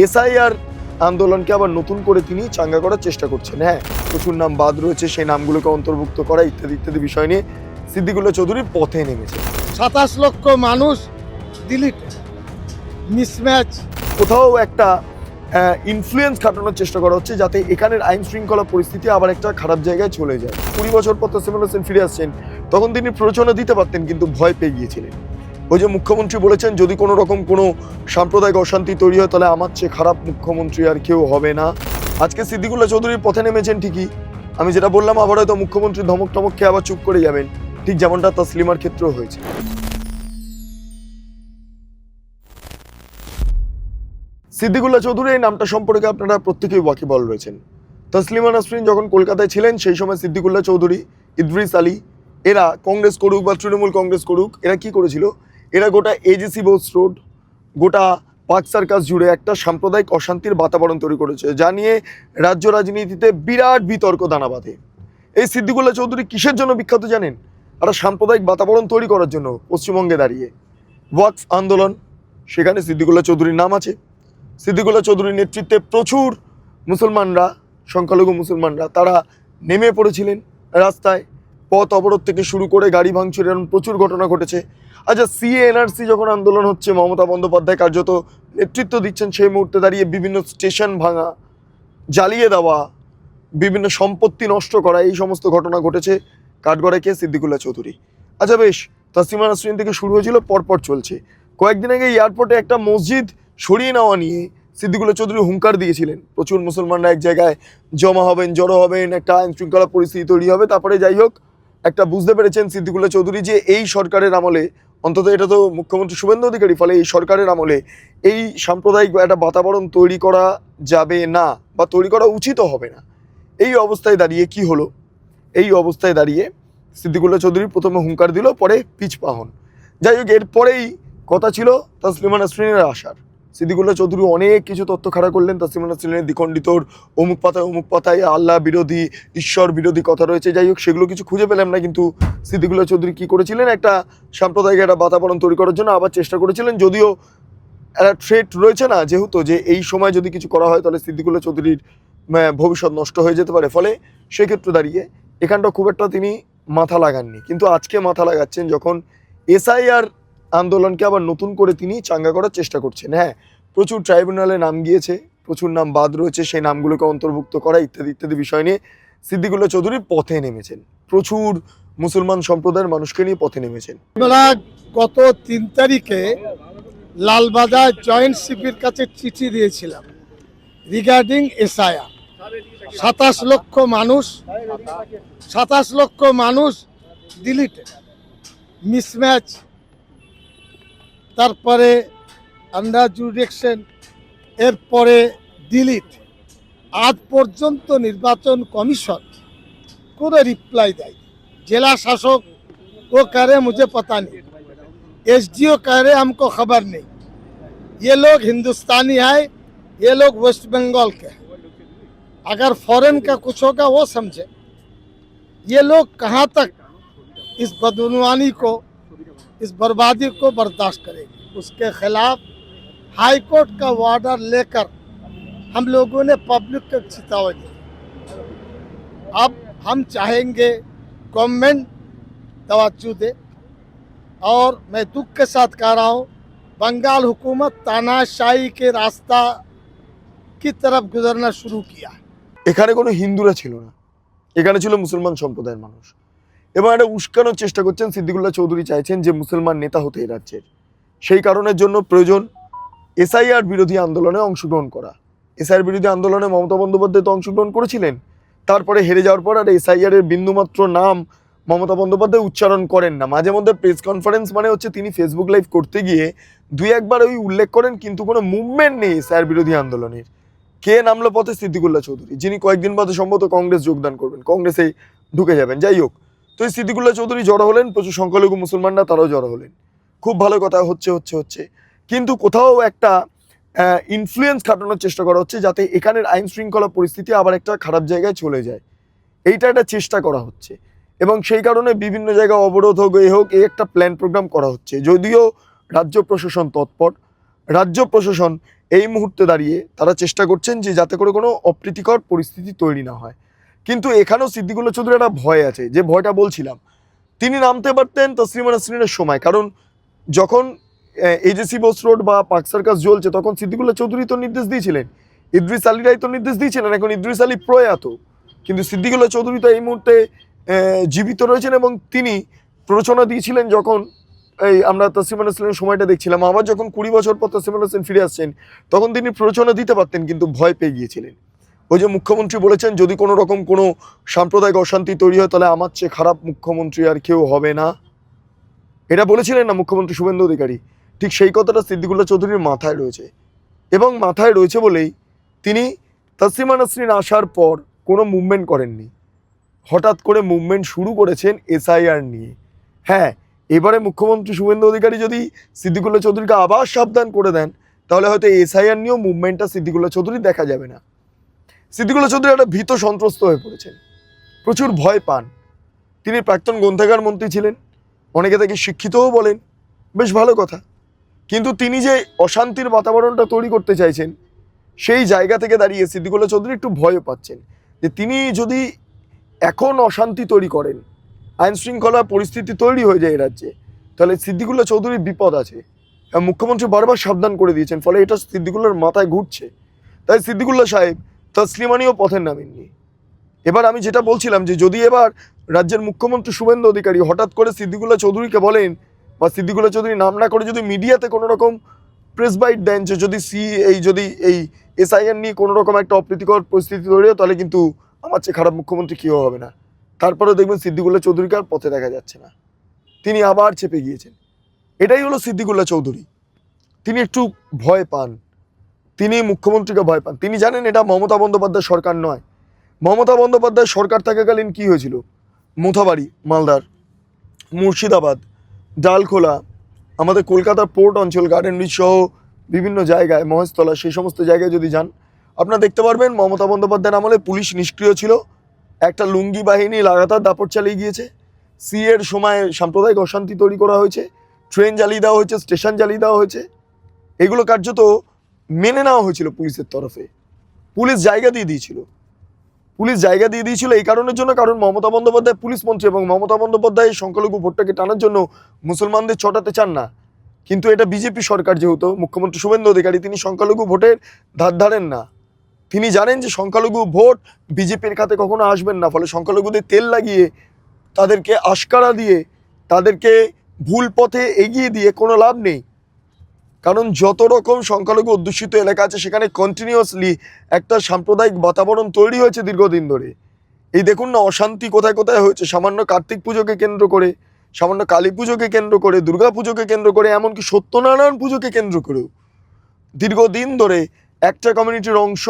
SIR আন্দোলনকে আবার নতুন করে তিনি চাঙ্গা করার চেষ্টা করছেন। হ্যাঁ, প্রচুর নাম বাদ রয়েছে, সেই নামগুলোকে অন্তর্ভুক্ত করা ইত্যাদি ইত্যাদি বিষয় নিয়ে সিদ্দিকুল্লাহ চৌধুরী পথে নেমেছে। 27 লক্ষ মানুষ ডিলিট মিসম্যাচ। কোথাও একটা ইনফ্লুয়েন্স খাটানোর চেষ্টা করা হচ্ছে যাতে এখানের আইন শৃঙ্খলা পরিস্থিতি আবার একটা খারাপ জায়গায় চলে যায়। 20 বছর পর তাসলিমা নাসরিন ফিরে আসছেন, তখন তিনি প্ররোচনা দিতে পারতেন, কিন্তু ভয় পেয়ে গিয়েছিলেন। ওই যে মুখ্যমন্ত্রী বলেছেন, যদি কোনো রকম কোনো সাম্প্রদায়িক অশান্তি তৈরি হয় তাহলে আমার চেয়ে খারাপ মুখ্যমন্ত্রী আর কেউ হবে না। আজকে সিদ্দিকুল্লাহ চৌধুরীর পথে নেমেছেন ঠিকই, আমি যেটা বললাম, আবার হয়তো মুখ্যমন্ত্রী ধমক টমক খেয়ে আবার চুপ করে যাবেন, ঠিক যেমনটা তাসলিমার ক্ষেত্রেও হয়েছে। সিদ্দিকুল্লাহ চৌধুরী এই নামটা সম্পর্কে আপনারা প্রত্যেকেই ওয়াকিবহাল রয়েছেন। তাসলিমা নাসরিন যখন কলকাতায় ছিলেন সেই সময় সিদ্দিকুল্লাহ চৌধুরী, ইদ্রিস আলী, এরা কংগ্রেস করুক বা তৃণমূল কংগ্রেস করুক, এরা কি করেছিল, এরা গোটা এজিসি বোস রোড, গোটা পার্ক সার্কাস জুড়ে একটা সাম্প্রদায়িক অশান্তির বাতাবরণ তৈরি করেছে, যা নিয়ে রাজ্য রাজনীতিতে বিরাট বিতর্ক দানা বাঁধে। এই সিদ্দিকুল্লাহ চৌধুরী কিসের জন্য বিখ্যাত জানেন? একটা সাম্প্রদায়িক বাতাবরণ তৈরি করার জন্য। পশ্চিমবঙ্গে দাঁড়িয়ে ওয়াকফ আন্দোলন, সেখানে সিদ্দিকুল্লাহ চৌধুরীর নাম আছে। সিদ্দিকুল্লাহ চৌধুরীর নেতৃত্বে প্রচুর মুসলমানরা, সংখ্যালঘু মুসলমানরা, তারা নেমে পড়েছিলেন রাস্তায়। পথ অবরোধ থেকে শুরু করে গাড়ি ভাঙচুর, এরকম প্রচুর ঘটনা ঘটেছে। আচ্ছা, সিএএনআরসি যখন আন্দোলন হচ্ছে, মমতা বন্দ্যোপাধ্যায় কার্যত নেতৃত্ব দিচ্ছেন, সেই মুহূর্তে দাঁড়িয়ে বিভিন্ন স্টেশন ভাঙা, জ্বালিয়ে দেওয়া, বিভিন্ন সম্পত্তি নষ্ট করা, এই সমস্ত ঘটনা ঘটেছে কাঠগড়ায় কে? সিদ্দিকুল্লাহ চৌধুরী। আচ্ছা বেশ, তাসলিমা নাসরিন থেকে শুরু হয়েছিল, পরপর চলছে। কয়েকদিন আগে এয়ারপোর্টে একটা মসজিদ সরিয়ে নেওয়া নিয়ে সিদ্দিকুল্লাহ চৌধুরী হুঙ্কার দিয়েছিলেন, প্রচুর মুসলমানরা এক জায়গায় জমা হবেন, জড়ো হবেন, একটা আইন শৃঙ্খলা পরিস্থিতি তৈরি হবে। তারপরে যাই হোক, একটা বুঝতে পেরেছেন সিদ্দিকুল্লাহ চৌধুরী যে এই সরকারের আমলে, অন্তত এটা তো মুখ্যমন্ত্রী শুভেন্দু অধিকারী, ফলে এই সরকারের আমলে এই সাম্প্রদায়িক একটা বাতাবরণ তৈরি করা যাবে না, বা তৈরি করা উচিতও হবে না। এই অবস্থায় দাঁড়িয়ে কি হলো? এই অবস্থায় দাঁড়িয়ে সিদ্দিকুল্লাহ চৌধুরী প্রথমে হুঙ্কার দিল, পরে পিছপা হন। যাই হোক, এরপরেই কথা ছিল তাসলিমা নাসরিনের আসার। সিদ্দিকুল্লাহ চৌধুরী অনেক কিছু তথ্য খাড়া করলেন, তাসলিমা নাসরিনের দ্বিখণ্ডিতর, অমুক পাতায় আল্লাহ বিরোধী, ঈশ্বর বিরোধী কথা রয়েছে। যাই হোক, সেগুলো কিছু খুঁজে পেলাম না, কিন্তু সিদ্দিকুল্লাহ চৌধুরী কী করেছিলেন, একটা সাম্প্রদায়িক একটা বাতাবরণ তৈরি করার জন্য আবার চেষ্টা করেছিলেন। যদিও একটা থ্রেট রয়েছে না, যেহেতু যে এই সময় যদি কিছু করা হয় তাহলে সিদ্দিকুল্লাহ চৌধুরীর ভবিষ্যৎ নষ্ট হয়ে যেতে পারে, ফলে সেক্ষেত্রে দাঁড়িয়ে এখানটা খুব একটা তিনি মাথা লাগাননি। কিন্তু আজকে মাথা লাগাচ্ছেন যখন এসআইআর আন্দোলনকে আবার নতুন করে তিনি চাঙ্গা করার চেষ্টা করছেন। হ্যাঁ, প্রচুর ট্রাইব্যুনালে নাম গিয়েছে, প্রচুর নাম বাদ রয়েছে, সেই নামগুলোকে অন্তর্ভুক্ত করা ইত্যাদি ইত্যাদি বিষয় নিয়ে সিদ্দিকুল্লাহ চৌধুরী পথে নেমেছেন, প্রচুর মুসলমান সম্প্রদায়ের মানুষকে নিয়ে পথে নেমেছেন। আমরা গত 3 তারিখে লালবাজার জয়েন্ট সিপির কাছে চিঠি দিয়েছিলাম রিগার্ডিং এসআইআর। 27 লক্ষ মানুষ ডিলিটেড, মিসম্যাচ, তারপরে আন্ডার জুরিডিকশন, এরপরে ডিলিট। আজ পর্যন্ত নির্বাচন কমিশন কোনো রিপ্লাই দেয়। জেলা শাসক वो कह रहे मुझे पता नहीं, एसडीओ कह रहे हमको खबर नहीं। ये लोग हिंदुस्तानी है, ये लोग वेस्ट बंगाल के हैं। अगर फॉरेन का कुछ होगा वो समझे। ये लोग कहाँ तक इस बदनवानी को, इस बर्बादी को बर्दाश्त करेंगे? उसके खिलाफ हाई कोर्ट का ऑर्डर लेकर हम लोगों ने पब्लिक को चेतावनी। अब हम चाहेंगे गवर्नमेंट तवज्जो दे, और मैं दुख के साथ कह रहा हूँ, बंगाल हुकूमत तानाशाही के रास्ता की तरफ गुजरना शुरू किया। এখানে কোনো হিন্দুরা ছিল না, এখানে ছিল মুসলমান সম্প্রদায়ের মানুষ, এবং এটা উস্কানোর চেষ্টা করছেন সিদ্দিকুল্লাহ চৌধুরী। চাইছেন যে মুসলমান নেতা হতে এই রাজ্যের, সেই কারণের জন্য প্রয়োজন এসআইআর বিরোধী আন্দোলনে অংশগ্রহণ করা। এসআইআর বিরোধী আন্দোলনে মমতা বন্দ্যোপাধ্যায় তো অংশগ্রহণ করেছিলেন, তারপরে হেরে যাওয়ার পর আর এসআইআর এর বিন্দুমাত্র নাম মমতা বন্দ্যোপাধ্যায় উচ্চারণ করেন না। মাঝে মধ্যে প্রেস কনফারেন্স মানে হচ্ছে তিনি ফেসবুক লাইভ করতে গিয়ে 2-1বার ওই উল্লেখ করেন, কিন্তু কোনো মুভমেন্ট নেই এসআইআর বিরোধী আন্দোলনের। কে নামলো পথে? সিদ্দিকুল্লাহ চৌধুরী, যিনি কয়েকদিন বাদে সম্ভবত কংগ্রেস যোগদান করবেন, কংগ্রেসে ঢুকে যাবেন। যাই হোক, তো এই সিদ্দিকুল্লাহ চৌধুরী জড়ো হলেন, প্রচুর সংখ্যালঘু মুসলমানরা তারাও জড়ো হলেন। খুব ভালো কথা, হচ্ছে, কিন্তু কোথাও একটা ইনফ্লুয়েন্স খাটানোর চেষ্টা করা হচ্ছে যাতে এখানের আইন শৃঙ্খলা পরিস্থিতি আবার একটা খারাপ জায়গায় চলে যায়। এইটা একটা চেষ্টা করা হচ্ছে, এবং সেই কারণে বিভিন্ন জায়গায় অবরোধ হোক, এই একটা প্ল্যান প্রোগ্রাম করা হচ্ছে। যদিও রাজ্য প্রশাসন তৎপর, রাজ্য প্রশাসন এই মুহূর্তে দাঁড়িয়ে তারা চেষ্টা করছেন যে যাতে করে কোনো অপ্রীতিকর পরিস্থিতি তৈরি না হয়। কিন্তু এখানেও সিদ্দিকুল্লাহ চৌধুরী একটা ভয় আছে, যে ভয়টা বলছিলাম। তিনি নামতে পারতেন তসলিমা নাসরিনের সময়, কারণ যখন এজেসি বোস রোড বা পার্ক সার্কাস জ্বলছে তখন সিদ্দিকুল্লাহ চৌধুরী তো নির্দেশ দিয়েছিলেন, ইদ্রিস আলীরাই তো নির্দেশ দিয়েছিলেন। এখন ইদ্রিস আলী প্রয়াত, কিন্তু সিদ্দিকুল্লাহ চৌধুরী তো এই মুহূর্তে জীবিত রয়েছেন, এবং তিনি প্ররোচনা দিয়েছিলেন যখন এই আমরা তসলিমা নাসরিনের সময়টা দেখছিলাম। আবার যখন 20 বছর পর তসলিমা নাসরিন ফিরে আসছেন তখন তিনি প্ররোচনা দিতে পারতেন, কিন্তু ভয় পেয়ে গিয়েছিলেন। ওই যে মুখ্যমন্ত্রী বলেছেন যদি কোনো রকম কোনো সাম্প্রদায়িক অশান্তি তৈরি হয় তাহলে আমার চেয়ে খারাপ মুখ্যমন্ত্রী আর কেউ হবে না, এটা বলেছিলেন না মুখ্যমন্ত্রী শুভেন্দু অধিকারী। ঠিক সেই কথাটা সিদ্দিকুল্লাহ চৌধুরীর মাথায় রয়েছে, এবং মাথায় রয়েছে বলেই তিনি তসলিমা নাসরিন আসার পর কোনো মুভমেন্ট করেননি, হঠাৎ করে মুভমেন্ট শুরু করেছেন এসআইআর নিয়ে। হ্যাঁ, এবারে মুখ্যমন্ত্রী শুভেন্দু অধিকারী যদি সিদ্দিকুল্লাহ চৌধুরীকে আবার সাবধান করে দেন তাহলে হয়তো এসআইআর নিয়েও মুভমেন্টটা সিদ্দিকুল্লাহ চৌধুরী দেখা যাবে না। সিদ্দিকুল্লাহ চৌধুরী একটা ভীত সন্ত্রস্ত হয়ে পড়েছেন, প্রচুর ভয় পান। তিনি প্রাক্তন গ্রন্থাগার মন্ত্রী ছিলেন, অনেকে তাকে শিক্ষিতও বলেন, বেশ ভালো কথা। কিন্তু তিনি যে অশান্তির বাতাবরণটা তৈরি করতে চাইছেন সেই জায়গা থেকে দাঁড়িয়ে সিদ্দিকুল্লাহ চৌধুরী একটু ভয় পাচ্ছেন যে তিনি যদি এখন অশান্তি তৈরি করেন, আইন শৃঙ্খলা পরিস্থিতি তৈরি হয়ে যায় এই রাজ্যে, তাহলে সিদ্দিকুল্লাহ চৌধুরীর বিপদ আছে। মুখ্যমন্ত্রী বারবার সাবধান করে দিয়েছেন, ফলে এটা সিদ্দিকুল্লাহর মাথায় ঘুরছে। তাই সিদ্দিকুল্লাহ সাহেব তসলিমানিও পথের নামেননি। এবার আমি যেটা বলছিলাম যে যদি এবার রাজ্যের মুখ্যমন্ত্রী শুভেন্দু অধিকারী হঠাৎ করে সিদ্দিকুল্লাহ চৌধুরীকে বলেন, বা সিদ্দিকুল্লাহ চৌধুরী নাম না করে যদি মিডিয়াতে কোনো রকম প্রেস বাইট দেন যে যদি এই এসআইআর নিয়ে কোনো রকম একটা অপ্রীতিকর পরিস্থিতি তৈরি হয় তাহলে কিন্তু আমার চেয়ে খারাপ মুখ্যমন্ত্রী কেউ হবে না, তারপরেও দেখবেন সিদ্দিকুল্লাহ চৌধুরীকে আর পথে দেখা যাচ্ছে না, তিনি আবার চেপে গিয়েছেন। এটাই হলো সিদ্দিকুল্লাহ চৌধুরী। তিনি একটু ভয় পান, তিনি মুখ্যমন্ত্রীকে ভয় পান। তিনি জানেন এটা মমতা বন্দ্যোপাধ্যায় সরকার নয়। মমতা বন্দ্যোপাধ্যায় সরকার থাকাকালীন কি হয়েছিল, মোথাবাড়ি, মালদার, মুর্শিদাবাদ, ডালখোলা, আমাদের কলকাতার পোর্ট অঞ্চল, গার্ডেন রিচ সহ বিভিন্ন জায়গায়, মহেশতলা, সেই সমস্ত জায়গায় যদি যান আপনারা দেখতে পারবেন মমতা বন্দ্যোপাধ্যায়ের আমলে পুলিশ নিষ্ক্রিয় ছিল, একটা লুঙ্গি বাহিনী লাগাতার দাপট চালিয়ে গিয়েছে। সিএর সময় সাম্প্রদায়িক অশান্তি তৈরি করা হয়েছে, ট্রেন জ্বালিয়ে দেওয়া হয়েছে, স্টেশন জ্বালিয়ে দেওয়া হয়েছে। এগুলো কার্যত মেনে নেওয়া হয়েছিল পুলিশের তরফে। পুলিশ জায়গা দিয়ে দিয়েছিল এই কারণের জন্য, কারণ মমতা বন্দ্যোপাধ্যায় পুলিশ মন্ত্রী, এবং মমতা বন্দ্যোপাধ্যায় সংখ্যালঘু ভোটটাকে টানার জন্য মুসলমানদের চটাতে চান না। কিন্তু এটা বিজেপি সরকার, যেহেতু মুখ্যমন্ত্রী শুভেন্দু অধিকারী তিনি সংখ্যালঘু ভোটের ধার ধারেন না। তিনি জানেন যে সংখ্যালঘু ভোট বিজেপির খাতে কখনো আসবেন না, ফলে সংখ্যালঘুদের তেল লাগিয়ে, তাদেরকে আশকারা দিয়ে, তাদেরকে ভুল পথে এগিয়ে দিয়ে কোনো লাভ নেই। কারণ যত রকম সংখ্যালঘু অধ্যুষিত এলাকা আছে সেখানে কন্টিনিউয়াসলি একটা সাম্প্রদায়িক বাতাবরণ তৈরি হয়েছে দীর্ঘদিন ধরে। এই দেখুন না অশান্তি কোথায় কোথায় হয়েছে, সামান্য কার্তিক পুজোকে কেন্দ্র করে, সামান্য কালী পুজোকে কেন্দ্র করে, দুর্গা পুজোকে কেন্দ্র করে, এমনকি সত্যনারায়ণ পুজোকে কেন্দ্র করেও দীর্ঘদিন ধরে একটা কমিউনিটির অংশ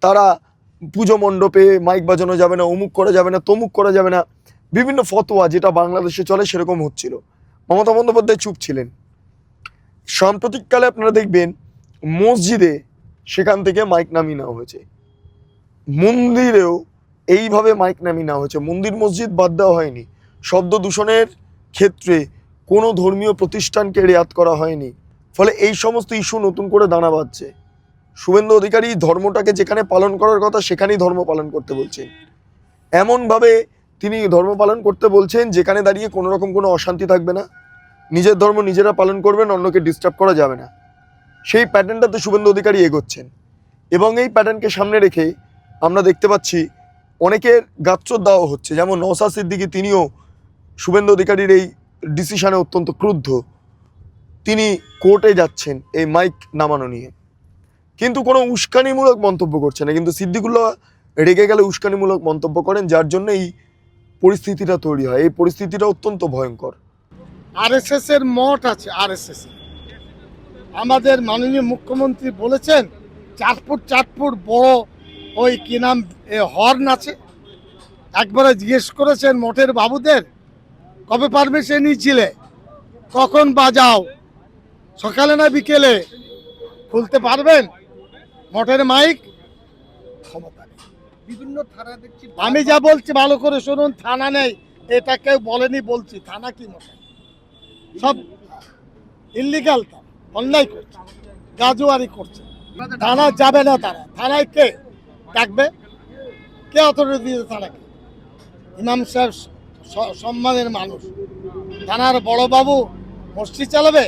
তারা পুজো মণ্ডপে মাইক বাজানো যাবে না, অমুক করা যাবে না, তমুক করা যাবে না, বিভিন্ন ফতোয়া যেটা বাংলাদেশে চলে সেরকম হচ্ছিল। মমতা বন্দ্যোপাধ্যায় চুপ ছিলেন। সাম্প্রতিককালে আপনারা দেখবেন মসজিদে সেখান থেকে মাইক নামিয়ে নেওয়া হয়েছে, মন্দিরেও এইভাবে মাইক নামিয়ে নেওয়া হয়েছে, মন্দির মসজিদ বাদ দেওয়া হয়নি। শব্দ দূষণের ক্ষেত্রে কোনো ধর্মীয় প্রতিষ্ঠানকে রেয়াত করা হয়নি, ফলে এই সমস্ত ইস্যু নতুন করে দানা বাঁধছে। শুভেন্দু অধিকারী ধর্মটাকে যেখানে পালন করার কথা সেখানেই ধর্ম পালন করতে বলছেন, এমনভাবে তিনি ধর্ম পালন করতে বলছেন যেখানে দাঁড়িয়ে কোনো রকম কোনো অশান্তি থাকবে না, নিজের ধর্ম নিজেরা পালন করবেন, অন্যকে ডিস্টার্ব করা যাবে না। সেই প্যাটার্নটাতে শুভেন্দু অধিকারী এগোচ্ছেন, এবং এই প্যাটার্নকে সামনে রেখে আমরা দেখতে পাচ্ছি অনেকের গাত্রোদ দেওয়া হচ্ছে। যেমন নওশাদ সিদ্দিকী, তিনিও শুভেন্দু অধিকারীর এই ডিসিশনে অত্যন্ত ক্রুদ্ধ, তিনি কোর্টে যাচ্ছেন এই মাইক নামানো নিয়ে, কিন্তু কোনো উস্কানিমূলক মন্তব্য করছে না। কিন্তু সিদ্দিকুল্লাহ রেগে গেলে উস্কানিমূলক মন্তব্য করেন, যার জন্য এই পরিস্থিতিটা তৈরি হয়। এই পরিস্থিতিটা অত্যন্ত ভয়ঙ্কর। আরএসএস এর মঠ আছে, আরএসএস আমাদের মাননীয় মুখ্যমন্ত্রী বলেছেন 4 ফুট বড় ওই কি নাম হর্ন আছে। একবারে জিজ্ঞেস করেছেন মঠের বাবুদের কবে পারমিশন নিয়েছিলে, কখন বাজাও, সকালে না বিকেলে, খুলতে পারবেন মঠের মাইক? ক্ষমতা নেই। বিভিন্ন থানা দেখছি, আমি যা বলছি ভালো করে শুনুন, থানা নেই এটা কেউ বলেনি, বলছি থানা কি মঠে সব ইল্লিগাল, অন্যায় করছে, গাজুয়ারি করছে। থানা যাবে না, তারা থানায় কে ডাকবে, কে অথরিটি দিয়েছে থানাকে? ইমাম সাহেব সম্মানের মানুষ, থানার বড় বাবু মসজিদ চালাবে,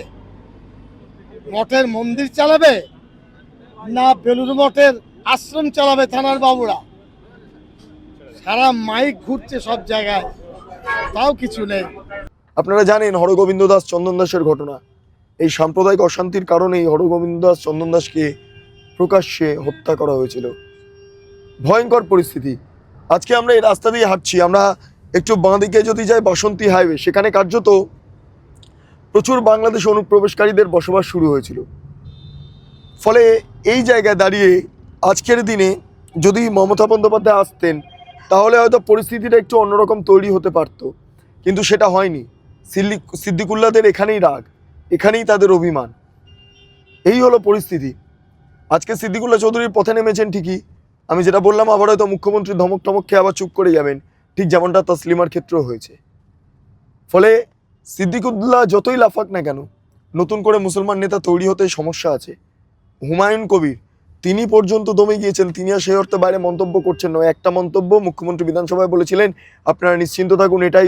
মঠের মন্দির চালাবে, না বেলুর মঠের আশ্রম চালাবে থানার বাবুরা? সারা মাইক ঘুরছে সব জায়গায়, তাও কিছু নেই। আপনারা জানেন হরগোবিন্দ দাস চন্দন দাসের ঘটনা। এই সাম্প্রদায়িক অশান্তির কারণেই হরগোবিন্দ দাস চন্দন দাসকে প্রকাশ্যে হত্যা করা হয়েছিল। ভয়ঙ্কর পরিস্থিতি। আজকে আমরা এই রাস্তা দিয়ে হাঁটছি, আমরা একটু বাঁ দিকে যদি যাই বাসন্তী হাইওয়ে, সেখানে কার্যত প্রচুর বাংলাদেশ অনুপ্রবেশকারীদের বসবাস শুরু হয়েছিল। ফলে এই জায়গায় দাঁড়িয়ে আজকের দিনে যদি মমতা বন্দ্যোপাধ্যায় আসতেন তাহলে হয়তো পরিস্থিতিটা একটু অন্যরকম তৈরি হতে পারত, কিন্তু সেটা হয়নি। সিদ্দিকুল্লাহদের এখানেই রাগ, এখানেই তাদের অভিমান। এই হলো পরিস্থিতি। আজকে সিদ্দিকুল্লাহ চৌধুরীর পথে নেমেছেন ঠিকই, আমি যেটা বললাম, আবার হয়তো মুখ্যমন্ত্রী ধমক টমক খেয়ে আবার চুপ করে যাবেন, ঠিক যেমনটা তসলিমার ক্ষেত্রেও হয়েছে। ফলে সিদ্দিকুল্লাহ যতই লাফাক না কেন, নতুন করে মুসলমান নেতা তৈরি হতে সমস্যা আছে। হুমায়ুন কবির তিনি পর্যন্ত দমে গিয়েছেন, তিনি আর সেই অর্থে বাইরে মন্তব্য করছেন না। একটা মন্তব্য মুখ্যমন্ত্রী বিধানসভায় বলেছিলেন, আপনারা নিশ্চিন্ত থাকুন, এটাই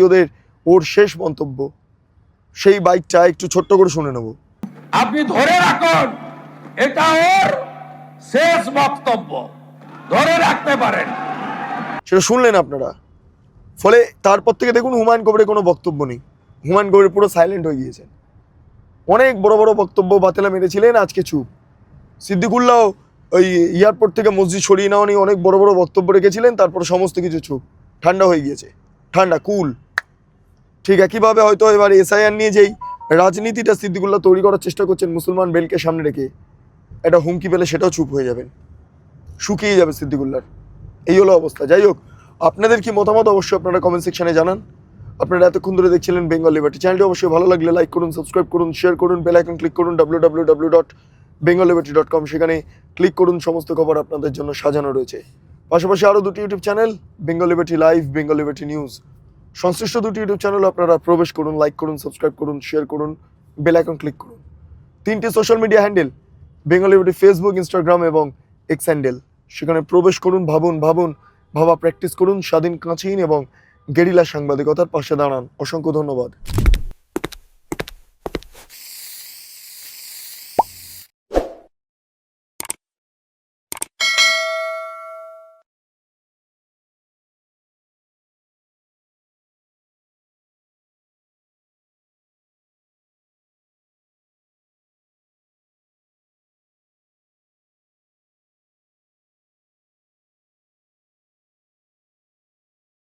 ওর শেষ মন্তব্য। সেই বাইকটা একটু ছোট্ট করে শুনে নেব। আপনি ধরে রাখুন, এটা ওর শেষ বক্তব্য, ধরে রাখতে পারেন। সেটা শুনলেন আপনারা। ফলে তারপর থেকে দেখুন হুমায়ুন কবিরের কোনো বক্তব্য নেই। হুমায়ুন কবির পুরো সাইলেন্ট হয়ে গিয়েছেন। অনেক বড় বড় বক্তব্য বাতেলা মেরেছিলেন, আজকে চুপ। সিদ্দিকুল্লাহ ওই এয়ারপোর্ট থেকে মসজিদ সরিয়ে নেওয়া নিয়ে অনেক বড় বড় বক্তব্য রেখেছিলেন, তারপর সমস্ত কিছু চুপ, ঠান্ডা হয়ে গিয়েছে, ঠান্ডা কুল। ঠিক একইভাবে হয়তো এবার এসআইআর নিয়ে যেই রাজনীতিটা সিদ্দিকুল্লাহ তৈরি করার চেষ্টা করছেন মুসলমান বেলকে সামনে রেখে, একটা হুমকি পেলে সেটাও চুপ হয়ে যাবেন, শুকিয়ে যাবে সিদ্দিকুল্লাহর। এই হলো অবস্থা। যাই হোক, আপনাদের কি মতামত অবশ্যই আপনারা কমেন্ট সেকশনে জানান। আপনারা এতক্ষণ ধরে দেখছিলেন বেঙ্গল লিবার্টি। চ্যানেলটি অবশ্যই ভালো লাগলে লাইক করুন, সাবস্ক্রাইব করুন, শেয়ার করুন, বেল আইকন ক্লিক করুন www.bengalliberty.com, সেখানে ক্লিক করুন, সমস্ত খবর আপনাদের জন্য সাজানো রয়েছে। পাশাপাশি আরও দুটি YouTube channel, Bengal liberty live, Bengal liberty news, সংশ্লিষ্ট দুটি ইউটিউব চ্যানেল আপনারা প্রবেশ করুন, লাইক করুন, সাবস্ক্রাইব করুন, শেয়ার করুন, বেল আইকন ক্লিক করুন। তিনটি social media handle, Bengal liberty Facebook, Instagram এবং এক্স হ্যান্ডেল, সেখানে প্রবেশ করুন, ভাবা প্র্যাকটিস করুন, স্বাধীন কাঁচিন এবং গেরিলা সাংবাদিকতার পাশে দাঁড়ান। অসংখ্য ধন্যবাদ।